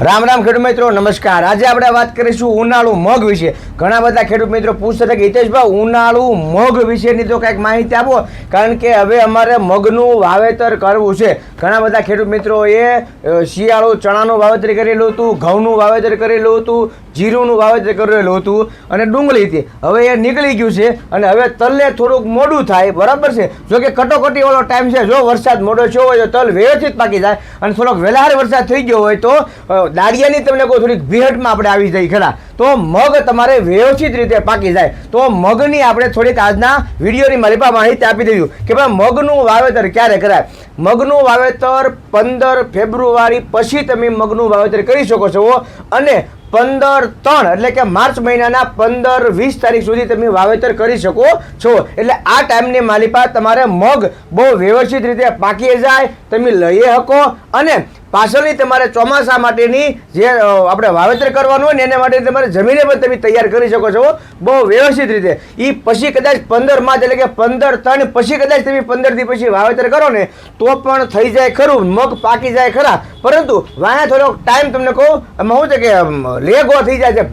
રામ રામ ખેડૂત મિત્રો, નમસ્કાર। આજે આપણે વાત કરીશું ઉનાળુ મગ વિશે। ઘણા બધા ખેડૂત મિત્રો પૂછતા હતા કે હિતેશભાઈ ઉનાળુ મગ વિશેની તો કંઈક માહિતી આપો, કારણ કે હવે અમારે મગનું વાવેતર કરવું છે। ઘણા બધા ખેડૂત મિત્રોએ શિયાળુ ચણાનું વાવેતર કરેલું હતું, ઘઉંનું વાવેતર કરેલું હતું, જીરુંનું વાવેતર કરેલું હતું અને ડુંગળી હતી। હવે એ નીકળી ગયું છે અને હવે તલને થોડુંક મોડું થાય, બરાબર છે। જો કે કટોકટી વાળો ટાઈમ છે, જો વરસાદ મોડો થયો હોય તો તલ વ્યવસ્થિત પાકી જાય અને થોડોક વહેલાર વરસાદ થઈ ગયો હોય તો દાળિયાની તમને કોઈ થોડીક ભીહટમાં આપણે આવી જાય ખરા, તો મગ તમારે વ્યવસ્થિત રીતે પાકી જાય। તો મગની આપણે થોડીક આજના વિડીયોની માલિપા માહિતી આપી દઈશું કે ભાઈ મગનું વાવેતર ક્યારે કરાય। મગનું વાવેતર 15 ફેબ્રુઆરી પછી તમે મગનું વાવેતર કરી શકો છો અને 15-3 એટલે કે માર્ચ મહિનાના 15-20 તારીખ સુધી તમે વાવેતર કરી શકો છો। એટલે આ ટાઈમની માલિપા તમારે મગ બહુ વ્યવસ્થિત રીતે પાકી જાય, તમે લઈ શકો અને પાછળની તમારે ચોમાસા માટેની જે આપણે વાવેતર કરવાનું હોય ને એના માટે તમારે જમીને પણ તમે તૈયાર કરી શકો છો બહુ વ્યવસ્થિત રીતે। એ પછી કદાચ 15 માર્ચ એટલે કે 15-3 પછી કદાચ તમે 15 દી પછી વાવેતર કરો ને તો પણ થઈ જાય ખરું, મગ પાકી જાય ખરા, પરંતુ વાયા થોડોક ટાઈમ તમને કહું એમાં શું છે કે લેગો થઈ જાય છે,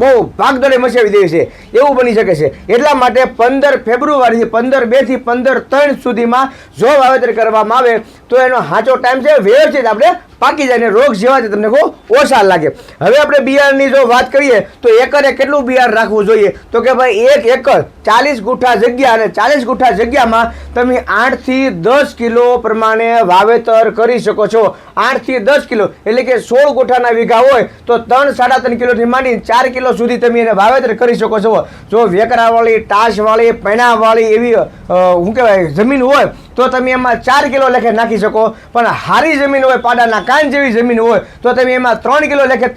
બહુ ભાગદોડે મચાવી દે છે, એવું બની શકે છે। એટલા માટે 15 ફેબ્રુઆરીથી 15-2 થી 15-3 સુધીમાં જો વાવેતર કરવામાં આવે તો એનો સાચો ટાઈમ છે, વ્યવસ્થિત આપણે પાકી જાય ને રોગ જેવા તમને કહું ઓછા લાગે। હવે આપણે બિયારણની જો વાત કરીએ તો એકરે કેટલું બિયારણ રાખવું જોઈએ, તો કે ભાઈ 1 એકર 40 ગુઠા જગ્યા અને 40 ગુઠા જગ્યામાં તમે 8 થી 10 કિલો પ્રમાણે વાવેતર કરી શકો છો। 8 થી 10 કિલો એટલે કે 16 ગુઠાના વીઘા હોય તો 3-3.5 કિલોથી માંડી 4 કિલો સુધી તમે એને વાવેતર કરી શકો છો। જો વેકરાવાળી, ટાશવાળી, પૈણાવાળી એવી શું કહેવાય જમીન હોય તો તમે એમાં 4 કિલો લેખે નાખી શકો, પણ હારી જમીન હોય, પાડાના કાન જેવી જમીન હોય તો તમે એમાં 3 કિલો લેખે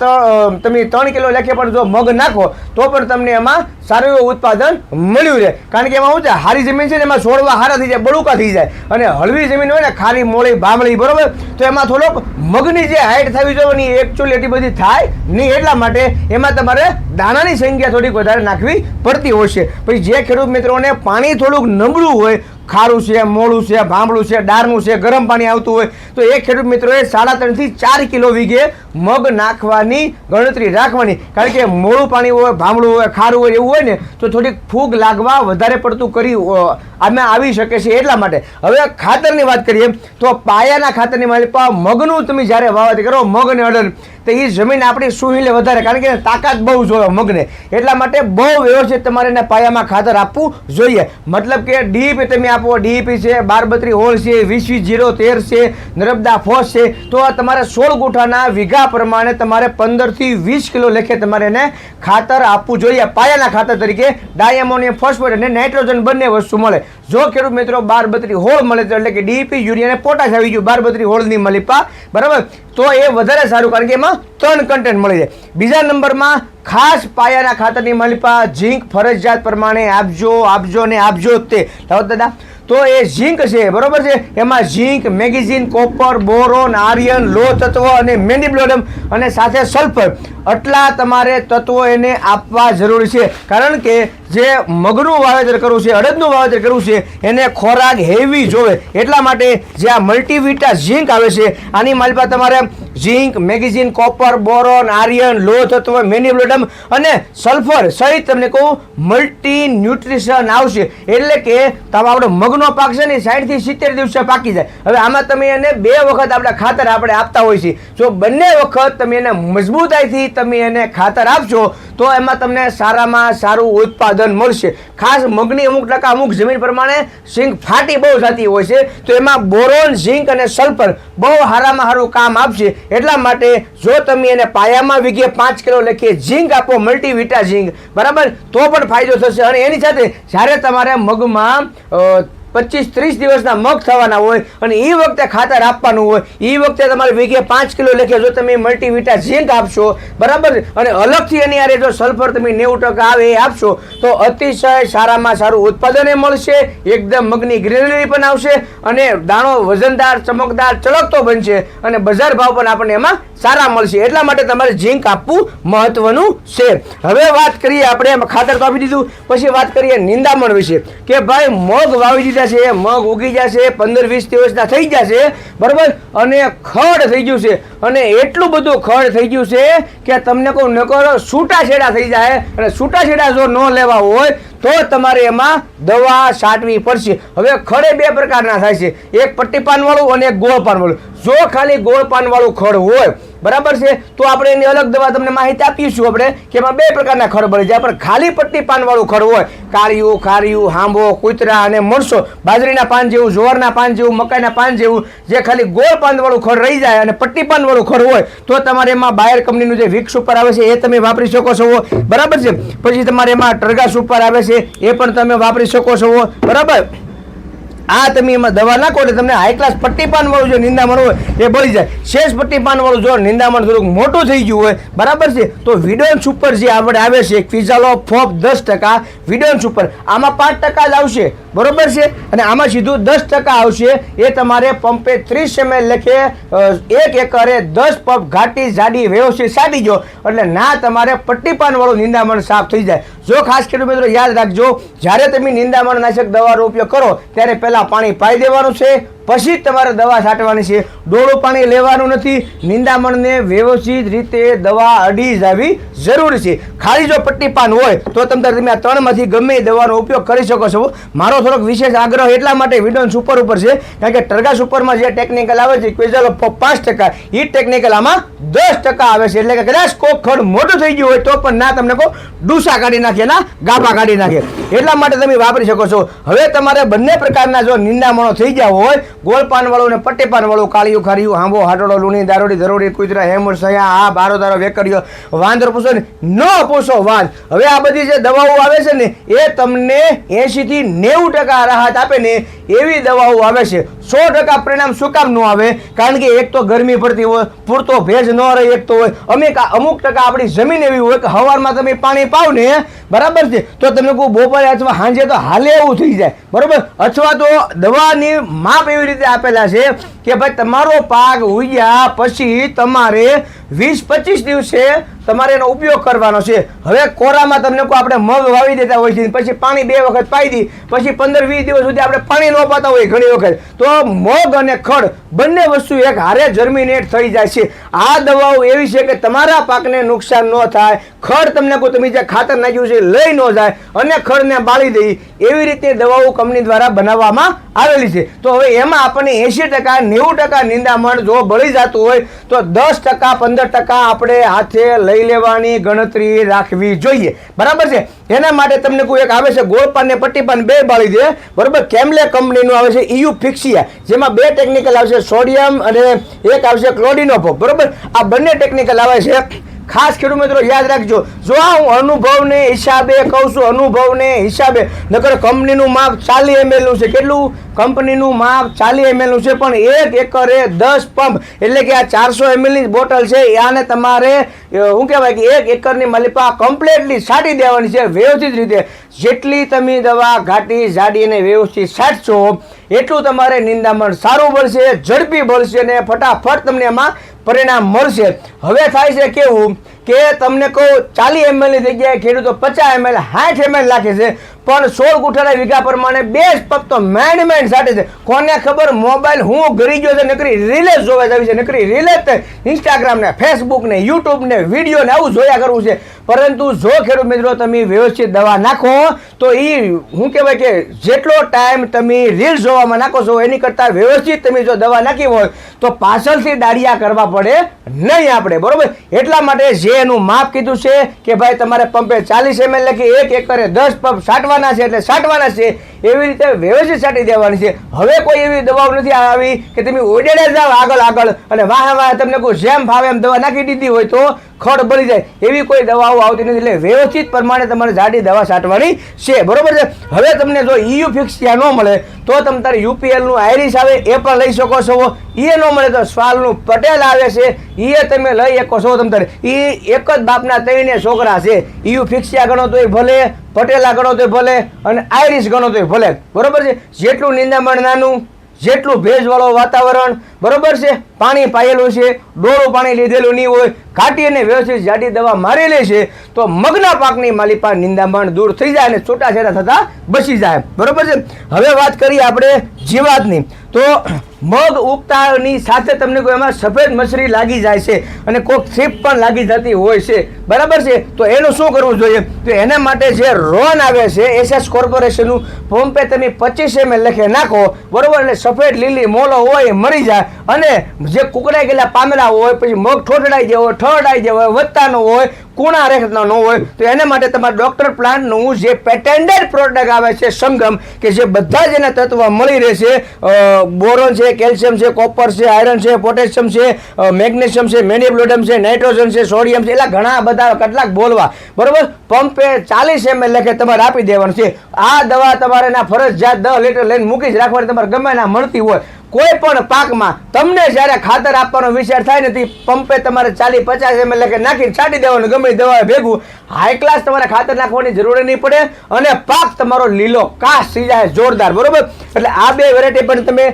તમે 3 કિલો લેખે પણ જો મગ નાખો તો પણ તમને એમાં સારું એવું ઉત્પાદન મળ્યું રહે। કારણ કે એમાં શું છે, હારી જમીન છે ને એમાં છોડવા હારા થઈ જાય, બળુકા થઈ જાય, અને હળવી જમીન હોય ને ખારી મોળી ભામળી, બરોબર, તો એમાં થોડોક મગની જે હાઈટ થવી જોઈએ એ એકચ્યુઅલી એટલી બધી થાય નહીં, એટલા માટે એમાં તમારે દાણાની સંખ્યા થોડીક વધારે નાખવી પડતી હોય છે। પછી જે ખેડૂત મિત્રોને પાણી થોડુંક નબળું હોય, ખારું છે, મોળું છે, ભાંભળું છે, ડારનું છે, ગરમ પાણી આવતું હોય તો એ ખેડૂત મિત્રોએ 3.5 થી 4 કિલો વીઘે મગ નાખવાની ગણતરી રાખવાની। કારણ કે મોળું પાણી હોય, ભાંભળું હોય, ખારું હોય એવું હોય ને તો થોડીક ફૂગ લાગવા વધારે પડતું કરી આમાં આવી શકે છે, એટલા માટે। હવે ખાતરની વાત કરીએ તો પાયાના ખાતરની માલિપા મગનું તમે જ્યારે વાવેતર કરો, મગ અને અડદ, તો એ જમીન આપણી સુહીલે વધારે, કારણ કે તાકાત બહુ જોઈએ મગને, એટલા માટે બહુ વ્યવસ્થિત તમારે એને પાયામાં ખાતર આપવું જોઈએ। મતલબ કે ડીઈપી તમે આપો, ડીઈપી છે, 12-32 હોળ છે, 20-20-0-13 છે, નર્મદા ફોસ છે, તો આ તમારે 16 ગુઠાના વીઘા પ્રમાણે તમારે 15 થી 20 કિલો લેખે તમારે એને ખાતર આપવું જોઈએ પાયાના ખાતર તરીકે। ડાયમોનિયમ ફોસ્ફેટ અને નાઇટ્રોજન બંને વસ્તુ મળે। જો ખેડૂત મિત્રો 12-32 હોળ મળે એટલે કે ડીઈપી, યુરિયા અને પોટાશ આવી ગયું 12-32 હોળની માલિપા, બરાબર, તો એ વધારે સારું, કારણ કે એમાં 3 કન્ટેન્ટ મળી જાય। બીજા નંબરમાં ખાસ પાયાના ખાતરની માલિપા ઝીંક ફરજિયાત પ્રમાણે આપજો ને આપજો તે દાદા। તો એ ઝીંક છે, બરોબર છે, એમાં ઝીંક, મેગ્નેશિયમ, કોપર, બોરોન, આયર્ન, લોહ તત્વ અને મેગ્નેશિયમ અને સાથે સલ્ફર, આટલા તમારે તત્વો એને આપવા જરૂરી છે। કારણ કે જે મગનું વાવેતર કરવું છે, અડદનું વાવેતર કરવું છે, એને ખોરાક હેવી જોવે, એટલા માટે જે આ મલ્ટીવિટા ઝીંક આવે છે આની માલિપા તમારે ઝીંક, મેગ્નેશિયમ, કોપર, બોરોન, આયર્ન, લોહ તત્વ, મેગ્નેશિયમ અને સલ્ફર સહિત તમને કહું મલ્ટી ન્યુટ્રિશન આવશે, એટલે કે તમે આપણો મગનો પાક છે ને 60 થી 70 દિવસે પાકી જાય। હવે આમાં તમે એને 2 વખત આપણે ખાતર આપણે આપતા હોય છે, જો બંને વખત તમે એને મજબૂતાઈથી તમે એને ખાતર આપશો તો એમાં તમને સારામાં સારું ઉત્પાદન મળશે। ખાસ મગની અમુક ટકા અમુક જમીન પ્રમાણે સિંગ ફાટી બહુ થતી હોય છે, તો એમાં બોરોન, ઝીંક અને સલ્ફર બહુ સારામાં સારું કામ આપશે। એટલા માટે જો તમે એને પાયામાં વીઘે 5 કિલો લેખે ઝીંક આપો, મલ્ટીવિટા ઝીંક, બરાબર, તો પણ ફાયદો થશે। અને એની સાથે જ્યારે તમારે મગમાં 25-30 દિવસના મગ થવાના હોય અને એ વખતે ખાતર આપવાનું હોય, એ વખતે તમારે વીઘે 5 કિલો લેખે જો તમે મલ્ટીવિટા ઝીંક આપશો, બરાબર, અને અલગથી એની યારે જો સલ્ફર તમે 90% આવે એ આપશો તો અતિશય સારામાં સારું ઉત્પાદન મળશે, એકદમ મગની ગ્રીનરી પણ આવશે અને દાણો વજનદાર, ચમકદાર, ચળકતો બનશે અને બજાર ભાવ પણ આપણને એમાં સારા મળશે। એટલા માટે તમારે ઝીંક આપવું મહત્વનું છે। હવે વાત કરીએ આપણે ખાતર તો આપી દીધું, પછી વાત કરીએ નિંદામણ વિશે કે ભાઈ મગ વાવી દીધા જશે, મગ ઉગી જશે, 15-20 દિવસના થઈ જશે, બરાબર, અને ખડ થઈ ગયું છે, અને એટલું બધું ખડ થઈ ગયું છે કે તમને કહું નકર છૂટાછેડા થઈ જાય, અને છૂટાછેડા જો ન લેવા હોય તો તમારે એમાં દવા છાંટવી પડશે. હવે ખડે બે પ્રકારના થાય છે, એક પટ્ટી પાનવાળું અને એક ગોળ પાનવાળું. જો ખાલી ગોળ પાનવાળું ખડ હોય, બરાબર છે, તો આપણે એની અલગ દવા તમને માહિતી આપીશું આપણે કે એમાં બે પ્રકારના ખડ બળી જાય. પણ ખાલી પટ્ટી પાનવાળું ખડ હોય, કાળિયું, ખારિયું, હાંભો, કૂતરા અને મરસો, બાજરીના પાન જેવું, જુવારના પાન જેવું, મકાઈના પાન જેવું, જે ખાલી ગોળ પાનવાળું ખડ રહી જાય અને પટ્ટી પાનવાળું ખડ હોય તો તમારે એમાં બાયર કંપનીનું જે વિક્સ સુપર આવે છે એ તમે વાપરી શકો છો, બરાબર છે. પછી તમારે એમાં ટર્ગા સુપર આવે છે એ પણ તમે વાપરી શકો છો, બરાબર. આ તમે એમાં દવા નાખો એટલે તમને હાઈ ક્લાસ પટ્ટી પાનવાળું જો નિંદામણ હોય એ બળી જાય. શેષ પટ્ટી પાનવાળું જો નિંદામણ થોડુંક મોટું થઈ ગયું હોય, બરાબર છે, તો વિડોન સુપર જે આપણે આવે છે ક્વિઝાલો ફોપ 10%, વિડોન સુપર આમાં 5% જ આવશે, બરોબર છે, અને આમાં સીધું 10% આવશે. એ તમારે પંપે 30 ml લેખે 1 એકરે 10 પંપ ઘાટી જાડી વ્યવસ્થિત છાંટી દો એટલે ના તમારે પટ્ટી પાનવાળું નિંદામણ સાફ થઈ જાય. જો ખાસ ખેડૂત મિત્રો યાદ રાખજો, જ્યારે તમે નિંદામણ નાશક દવાનો ઉપયોગ કરો ત્યારે પહેલાં પાણી પાઈ દેવાનું છે, પછી તમારે દવા છાંટવાની છે. ડોળું પાણી લેવાનું નથી. નિંદામણને વ્યવસ્થિત રીતે દવા અડી જવી જરૂરી છે. ખાલી જો પટ્ટી પાન હોય તો તમે આ ત્રણમાંથી ગમે દવાનો ઉપયોગ કરી શકો છો. મારો થોડોક વિશેષ આગ્રહ એટલા માટે વિડોન સુપર ઉપર છે કારણ કે ટર્ગા સુપરમાં જે ટેકનિકલ આવે છે ક્વિઝાલો 5%, એ ટેકનિકલ આમાં 10% આવે છે. એટલે કે કદાચ કોક ખડ મોટું થઈ ગયું હોય તો પણ ના તમને કહો ડૂસા કાઢી નાખે, ના ગાભા કાઢી નાખે, એટલા માટે તમે વાપરી શકો છો. હવે તમારે બંને પ્રકારના જો નિંદામણો થઈ ગયા હોય, ગોળ પાનવાળું અને પટ્ટી પાનવાળું, કાળિયું, ખારિયું, હાંભો, હાટોડો, લૂણી, દારોડી, ધરોડી, કૂતરા, હેમુર, સયા, આ બારો દારો, વેકરીઓ, વાંદરો પૂછો ને ન પૂછો વાંદ. હવે આ બધી જે દવાઓ આવે છે ને એ તમને 80 થી 90% રાહત આપે ને એવી દવાઓ આવે છે. 100% પરિણામ શું કામ ન આવે? કારણ કે એક તો ગરમી પડતી હોય, પૂરતો ભેજ ન રહે એક તો હોય, અમુક ટકા આપણી જમીન એવી હોય કે સવારમાં તમે પાણી પાવ ને, બરાબર છે, તો તમને કોઈ બપોરે અથવા સાંજે તો હાલે એવું થઈ જાય, બરોબર. અથવા તો દવાની માપ એવી રીતે આપેલા છે કે ભાઈ તમારો પાક ઉગ્યા પછી તમારે 20-25 દિવસે તમારે એનો ઉપયોગ કરવાનો છે. હવે કોરામાં તમને કોઈ આપણે મગ વાવી દેતા હોય છે, પછી પાણી 2 વખત પાઈ દી, પછી 15-20 દિવસ સુધી આપણે પાણી ન પાતા હોય ઘણી વખત, તો મગ અને ખડ બંને વસ્તુ એક હારે જર્મિનેટ થઈ જાય છે. આ દવાઓ એવી છે કે તમારા પાકને નુકસાન ન થાય, ખડ તમને કોઈ તમે જે ખાતર નાખ્યું છે લઈ ન જાય અને ખડને બાળી દઈ, એવી રીતે દવાઓ કંપની દ્વારા બનાવવામાં આવેલી છે. તો હવે એમાં આપણને 80% 90% નિંદામણ જો બળી જતું હોય તો 10% 15% આપણે હાથે લઈ લેવાની ગણતરી રાખવી જોઈએ, બરાબર છે. એના માટે તમને કોઈ એક આવે છે ગોળ પાન ને પટ્ટી પાન બે બાળી દે, બરોબર. કેમ્લે કંપનીનું આવે છે EU ફિક્સિયા, જેમાં 2 ટેકનિકલ આવશે, સોડિયમ અને એક આવશે ક્લોડિનોફોપ, બરોબર. આ બંને ટેકનિકલ આવે છે. ખાસ ખેડૂત મિત્રો યાદ રાખજો, જો હું અનુભવને હિસાબે કહું છું, અનુભવને હિસાબે, નકર કંપનીનું માપ 40 ml નું છે. કેટલું? કંપનીનું માપ 40 ml નું છે, પણ 1 એકરે 10 પંપ એટલે કે આ 400 ml ની બોટલ છે, આને તમારે શું કહેવાય કે 1 એકરની મલિપા કમ્પ્લીટલી છાંટી દેવાની છે વ્યવસ્થિત રીતે. જેટલી તમે દવા ઘાટી જાડી અને વ્યવસ્થિત છાંટશો એટલું તમારે નિંદામણ સારું બળશે, ઝડપી બળશે અને ફટાફટ તમને એમાં પરિણામ મળશે. હવે થાય છે કેવું કે તમને કહું 40 ml ની જગ્યાએ ખેડૂતો 50 ml 60 ml નાખે છે, પણ 16 ગુઠાના વીઘા પ્રમાણે 2 પંપ તો મેન્ડ છાંટે છે. કોને ખબર મોબાઈલ હું ગરી ગયો છે, નકરી રીલે જોવા જાવી છે, નકરી રીલે ઇન્સ્ટાગ્રામ ને ફેસબુક ને યુટ્યુબ ને વિડીયો ને આવું જોયા કરવું છે. પરંતુ જો ખેડૂત મિત્રો તમે વ્યવસ્થિત દવા નાખો તો એ શું કહેવાય કે જેટલો ટાઈમ તમે રીલ જોવામાં નાખો છો એની કરતાં વ્યવસ્થિત તમે જો દવા નાખી હોય તો પાછળથી દાડિયા કરવા પડે નહીં આપણે, બરોબર. એટલા માટે જે એનું માપ કીધું છે કે ભાઈ તમારે પંપે 40 ml લખી 1 એકરે 10 પંપ છાંટવાના છે એટલે છાંટવાના છે, એવી રીતે વ્યવસ્થિત છાંટી દેવાની છે. હવે કોઈ એવી દવાઓ નથી આવી કે તમે ઓડેડે જાઓ આગળ અને વાહ તમને કોઈ જેમ ભાવે એમ દવા નાખી દીધી હોય તો ખડ બળી જાય, એવી કોઈ દવાઓ આવતી નથી. એટલે વ્યવસ્થિત પ્રમાણે તમારે જાડી દવા છાંટવાની છે, બરોબર છે. હવે તમને જો EU ફિક્સિયા ન મળે તો તમે તારે UPL નું આઈરિસ આવે એ પણ લઈ શકો છો. એ ન મળે તો સ્વાલનું પટેલ આવે છે, એ તમે લઈ શકો છો. તમે તારે એ એક જ બાપના 3 છોકરા છે. EU ફિક્સિયા ગણો તોય ભલે, પટેલા ગણો તોય ભલે અને આઈરિસ ગણો તોય ભલે, બરોબર છે. જેટલું નિંદામણ નાનું જેટલું ભેજવાળો વાતાવરણ, બરોબર છે, પાણી પાયેલું છે, ડોળું પાણી લીધેલું નહીં હોય, ઘાટી અને વ્યવસ્થિત જાડી દવા મારેલી છે, તો મગના પાકની માલિપા નિંદામણ દૂર થઈ જાય અને છૂટાછેડા થતા બચી જાય, બરોબર છે. હવે વાત કરીએ આપણે જીવાતની. તો મગ ઉગતાની સાથે તમને કોઈ એમાં સફેદ મછરી લાગી જાય છે અને કોઈક થ્રીપ પણ લાગી જતી હોય છે, બરાબર છે. તો એનું શું કરવું જોઈએ? તો એના માટે જે રોન આવે છે એસએસ કોર્પોરેશનનું પંપે તમે 25 ml લખે નાખો, બરોબર, એટલે સફેદ લીલી મોલો હોય એ મરી જાય. અને જે કુકડાઈ ગયેલા પામેલા હોય, પછી મગ ઠોઠડાઈ જાય હોય, ઠરડાઈ જાય હોય, વધતા ન હોય, કુણા રેખના ન હોય, તો એના માટે તમારે ડોક્ટર પ્લાન્ટનું જે પેટેન્ટેડ પ્રોડક્ટ આવે છે સંગમ, કે જે બધા જ એના તત્વ મળી રહેશે, બોરોન છે, કેલ્શિયમ છે, કોપર છે, આયરન છે, પોટેશિયમ છે, મેગ્નેશિયમ છે, મેનિબ્લોડમ છે, નાઇટ્રોજન છે, સોડિયમ છે, એટલે ઘણા બધા કેટલાક બોલવા, બરોબર. પંપે 40 ml લખે તમારે આપી દેવાનું છે. આ દવા તમારે ના ફરજિયાત 10 લીટર લઈને મૂકી જ રાખવાની, તમારે ગમે ના મળતી હોય. કોઈ પણ પાકમાં તમને જ્યારે ખાતર આપવાનો વિચાર થાય નથી, પંપે તમારે 40-50 ml લખે નાખીને છાંટી દેવાનું ગમે દવા ભેગું. હાઈ ક્લાસ તમારે ખાતર નાખવાની જરૂર નહીં પડે અને પાક તમારો લીલો કાશ થઈ જાય જોરદાર, બરોબર. એટલે આ બે વેરાયટી પણ તમે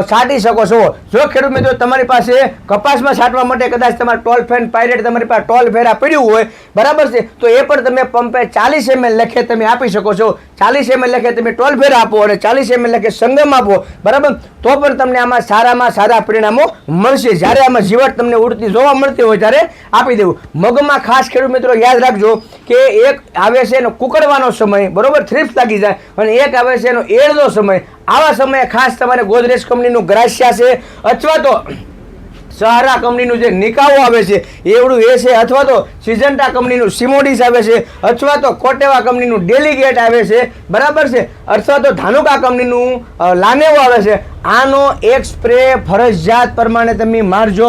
છાંટી શકો છો. જો ખેડૂત મિત્રો તમારી પાસે કપાસમાં છાંટવા માટે કદાચ તમારે ટોલફેન પાયરેટ તમારી પાસે ટોલ ફેરા પડ્યું હોય, બરાબર છે, તો એ પણ તમે પંપે 40 ml લખે તમે આપી શકો છો. 40 ml લખે તમે ટોલ ફેરા આપો અને 40 ml લખે સંગમ આપો, બરાબર, તો પણ તમને આમાં સારામાં સારા પરિણામો મળશે. જ્યારે આમાં જીવાત તમને ઉડતી જોવા મળતી હોય ત્યારે આપી દેવું. મગમાં ખાસ ખેડૂત મિત્રો યાદ રાખજો કે એક આવે છે એનો કુકડવાનો સમય, બરોબર, થ્રીપ્સ લાગી જાય, અને એક આવે છે એનો એળનો સમય. આવા સમયે ખાસ તમારે ગોદરેજ કંપનીનું ગ્રાસિયા છે અથવા તો સહારા કંપનીનું જે નિકાઓ આવે છે એવડું એ છે, અથવા તો સિજન્ટા કંપનીનું સિમોડિસ આવે છે, અથવા તો કોટેવા કંપનીનું ડેલિગેટ આવે છે, બરાબર છે, અથવા તો ધાનુકા કંપનીનું લાનેવો આવે છે. આનો એક સ્પ્રે ફરજિયાત પ્રમાણે તમે મારજો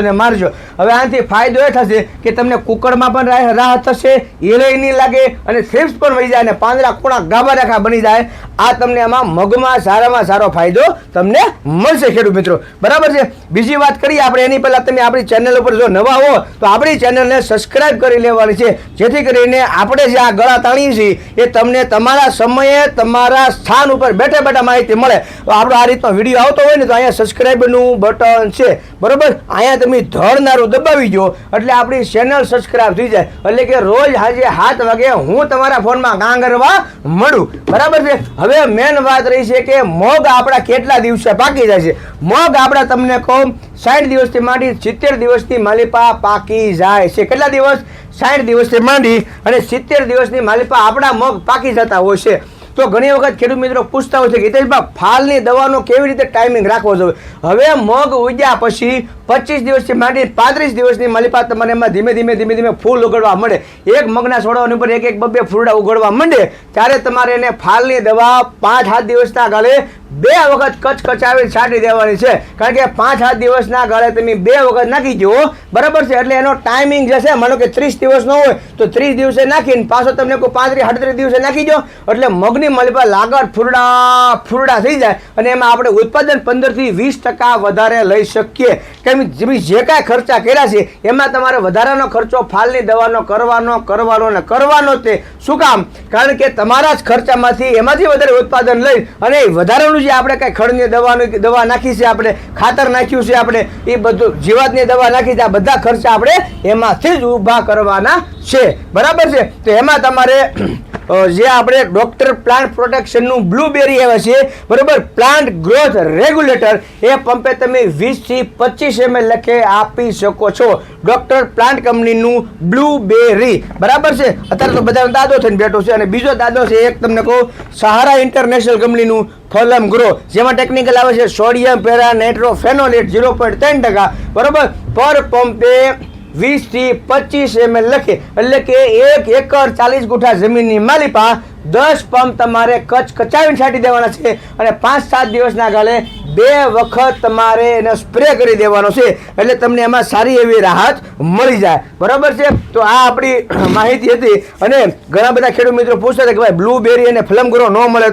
ને મારજો. હવે આનાથી ફાયદો એ થશે કે તમને કુકડમાં પણ રાહત થશે, એળય નહીં લાગે અને થ્રીપ્સ પણ વહી જાય અને પાંદડા કુણા ગાભા રેખા બની જાય. આ તમને આમાં મગમાં સારામાં સારો ફાયદો તમને મળશે ખેડૂત મિત્રો, બરાબર છે. બીજી વાત કરીએ આપણે એની પહેલાં તમે આપણી ચેનલ ઉપર જો નવા હો તો આપણી ચેનલને સબસ્ક્રાઇબ કરી લેવાની છે, જેથી કરીને આપણે જે આ ગળા તાણીએ છીએ એ તમને તમારા સમયે તમારા સ્થાન ઉપર બેઠા બેઠા માહિતી મળે. આપણો આ રીતનો વિડીયો આવતો હોય ને તો અહીંયા સબસ્ક્રાઇબનું બટન છે, બરોબર, અહીંયા તમે ધડનારું દબાવી દો એટલે આપણી ચેનલ સબસ્ક્રાઇબ થઈ જાય. એટલે કે રોજ સાંજે 7 વાગે હું તમારા ફોનમાં કામ કરવા મળું, બરાબર છે. હવે મેન વાત રહી છે કે મગ આપણા કેટલા દિવસે પાકી જાય છે. મગ આપણા તમને કહું 60 દિવસથી માંડી 70 દિવસની માલિપા પાકી જાય છે. કેટલા દિવસ? 60 દિવસથી માંડી અને 70 દિવસની માલિપા આપણા મગ પાકી જતા હોય છે. તો ઘણી વખત ખેડૂત મિત્રો પૂછતા હોય છે કે હિતેશભાઈ ફાલની દવાનો કેવી રીતે ટાઈમિંગ રાખવો જોઈએ? હવે મગ ઉગ્યા પછી 25 દિવસથી માંડી 35 દિવસની માલિપા તમારે એમાં ધીમે ધીમે ફૂલ ઉગડવા મળે. એક મગના છોડવાની ઉપર એક બબ્બે ફૂલડા ઉગડવા માંડે ત્યારે તમારે એને ફાલની દવા 5-7 દિવસના ગાળે 2 વખત કચકચાવી છાંટી દેવાની છે. કારણ કે 5-7 દિવસના ગાળે તમે 2 વખત નાખી દો, બરાબર છે, એટલે એનો ટાઈમિંગ જે છે, માનો કે 30 દિવસનો હોય તો 30 દિવસે નાખીને પાછો તમને કોઈ 35-38 દિવસે નાખી દો એટલે મગની માલિપા લાગડ ફૂરડા થઈ જાય અને એમાં આપણે ઉત્પાદન 15-20% વધારે લઈ શકીએ. કેમ જે કાંઈ ખર્ચા કર્યા છે એમાં તમારે વધારાનો ખર્ચો ફાલની દવાનો કરવાનો તે શું કામ? કારણ કે તમારા જ ખર્ચામાંથી એમાંથી વધારે ઉત્પાદન લઈ અને વધારાનું જે આપણે કાંઈ ખડની દવા નાખી છે, આપણે ખાતર નાખ્યું છે, આપણે એ બધું જીવાતની દવા નાખી છે, આ બધા ખર્ચા આપણે એમાંથી જ ઊભા કરવાના છે, બરાબર છે. તો એમાં તમારે જે આપણે ડોક્ટર પ્લાન્ટ પ્રોટેક્શનનું બ્લુબેરી આવે છે, બરાબર, પ્લાન્ટ ગ્રોથ રેગ્યુલેટર, એ પંપે તમે 20-25 ml લખે આપી શકો છો. ડોક્ટર પ્લાન્ટ કંપનીનું બ્લુબેરી, બરાબર છે. અત્યારે તો બધાનો દાદો થઈને બેઠો છે. અને બીજો દાદો છે એક તમને કહું, સહારા ઇન્ટરનેશનલ કંપનીનું ફલમ ગ્રો, જેમાં ટેકનિકલ આવે છે સોડિયમ પેરા નાઇટ્રોફેનોલેટ 0.3%, બરાબર, પર પંપે 20-25 ml લખે. એટલે કે 1 એકર 40 ગુઠા જમીનની માલિપા 10 પંપ તમારે કચાવીને છાંટી દેવાના છે અને 5-7 દિવસના ગાળે 2 વખત તમારે એને સ્પ્રે કરી દેવાનો છે. એટલે તમને એમાં સારી એવી રાહત મળી જાય, બરાબર છે. તો આ આપણી માહિતી હતી. અને ઘણા બધા ખેડૂત મિત્રો પૂછતા હતા કે ભાઈ બ્લુબેરી અને ફલમ ગ્રો ન મળે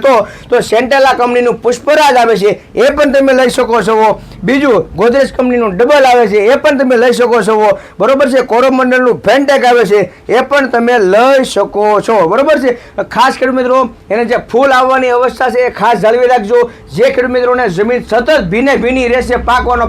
તો સેન્ટેલા કંપનીનું પુષ્પરાજ આવે છે, એ પણ તમે લઈ શકો છો. બીજું ગોદરેજ કંપનીનું ડબલ આવે છે, એ પણ તમે લઈ શકો છો, બરોબર છે. કોરોમંડળનું ફેન્ટેક આવે છે, એ પણ તમે લઈ શકો છો, બરોબર છે. ખાસ ખેડૂત મિત્રો એને જે ફૂલ આવવાની અવસ્થા છે એ ખાસ જાળવી રાખજો. જે ખેડૂત મિત્રોને જમીન સતત ભીની રહેશે, પાકવાનો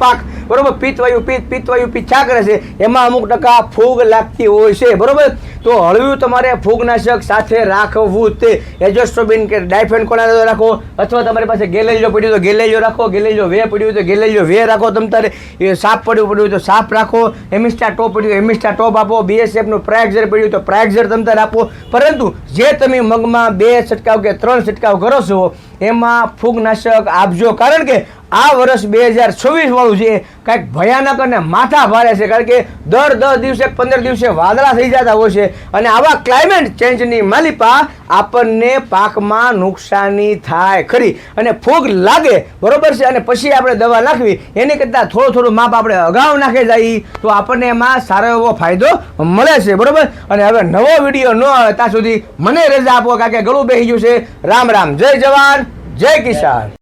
પાક, બરોબર, પિત્તવાયુ પીછા કરે છે, એમાં અમુક ટકા ફૂગ લાગતી હોય છે, બરોબર. તો હળવું તમારે ફૂગનાશક સાથે રાખવું તે એજોસ્ટ્રોબિન કે ડાયફેનકોનાઝોલ રાખો, અથવા તમારી પાસે ગેલેલિયો પડ્યું તો ગેલેલિયો રાખો, ગેલેલિયો વે પડ્યું તો ગેલેલિયો વે રાખો, તમ તારે સાપ પડ્યું તો સાપ રાખો, એમિસ્ટા ટોપ પડ્યું તો એમિસ્ટા ટોપ આપો, BSF નું પ્રાયક્ઝર પડ્યું તો પ્રાયક્ઝર તમ તારે આપો. પરંતુ જે તમે મગમાં 2 છંટકાવ કે 3 છંટકાવ કરો છો એમાં ફૂગનાશક આપજો, કારણ કે આ વર્ષ 2026 વાળું છે કંઈક ભયાનક અને માથા ભારે છે, કારણ કે દર 10 દિવસે 15 દિવસે વાદળા થઈ જતા હોય છે, અને આવા ક્લાઇમેટ ચેન્જની માલિપા આપણને પાકમાં નુકસાની થાય ખરી, અને ફૂગ લાગે, બરોબર છે, અને પછી આપણે દવા નાખવી એની કરતાં થોડું માપ આપણે અગાઉ નાખી જઈએ તો આપણને એમાં સારો એવો ફાયદો મળે છે, બરોબર. અને હવે નવો વિડીયો ન આવે ત્યાં સુધી મને રજા આપો, કારણ કે ગળું બેસી ગયું છે. રામ રામ, જય જવાન જય કિસાન.